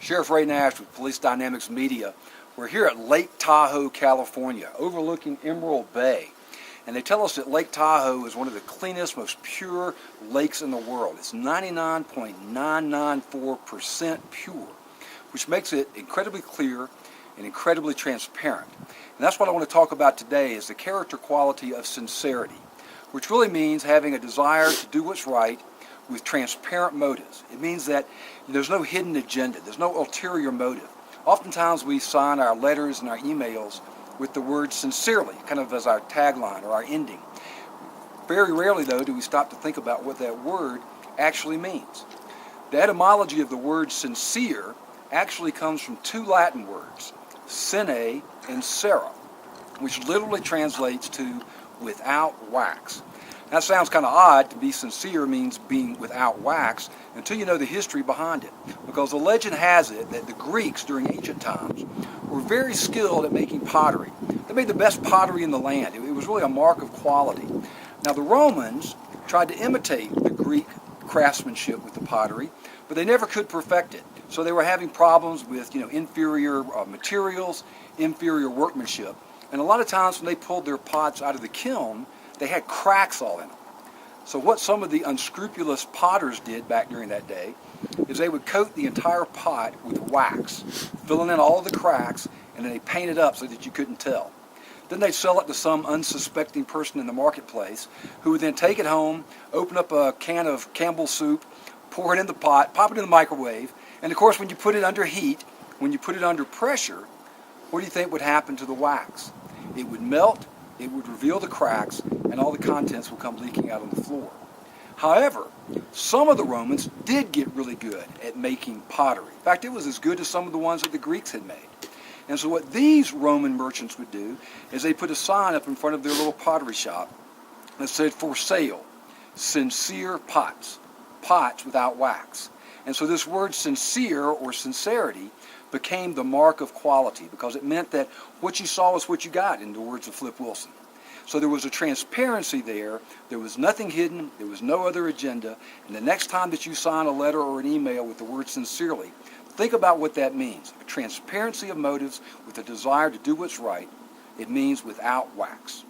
Sheriff Ray Nash with Police Dynamics Media. We're here at Lake Tahoe, California, overlooking Emerald Bay. And they tell us that Lake Tahoe is one of the cleanest, most pure lakes in the world. It's 99.994% pure, which makes it incredibly clear and incredibly transparent. And that's what I want to talk about today, is the character quality of sincerity, which really means having a desire to do what's right with transparent motives. It means that there's no hidden agenda, there's no ulterior motive. Oftentimes we sign our letters and our emails with the word sincerely, kind of as our tagline or our ending. Very rarely, though, do we stop to think about what that word actually means. The etymology of the word sincere actually comes from two Latin words, sine and cera, which literally translates to without wax. That sounds kind of odd. To be sincere means being without wax, until you know the history behind it. Because the legend has it that the Greeks during ancient times were very skilled at making pottery. They made the best pottery in the land. It was really a mark of quality. Now the Romans tried to imitate the Greek craftsmanship with the pottery, but they never could perfect it. So they were having problems with inferior materials, inferior workmanship. And a lot of times when they pulled their pots out of the kiln, they had cracks all in them. So what some of the unscrupulous potters did back during that day is they would coat the entire pot with wax, filling in all of the cracks, and then they paint it up so that you couldn't tell. Then they'd sell it to some unsuspecting person in the marketplace, who would then take it home, open up a can of Campbell's soup, pour it in the pot, pop it in the microwave, and of course when you put it under heat, when you put it under pressure, what do you think would happen to the wax? It would melt, it would reveal the cracks, and all the contents would come leaking out on the floor. However, some of the Romans did get really good at making pottery. In fact, it was as good as some of the ones that the Greeks had made. And so what these Roman merchants would do is they put a sign up in front of their little pottery shop that said, "For sale, sincere pots, pots without wax." And so this word sincere or sincerity became the mark of quality, because it meant that what you saw is what you got, in the words of Flip Wilson. So there was a transparency there, there was nothing hidden, there was no other agenda, and the next time that you sign a letter or an email with the word sincerely, think about what that means. A transparency of motives with a desire to do what's right. It means without wax.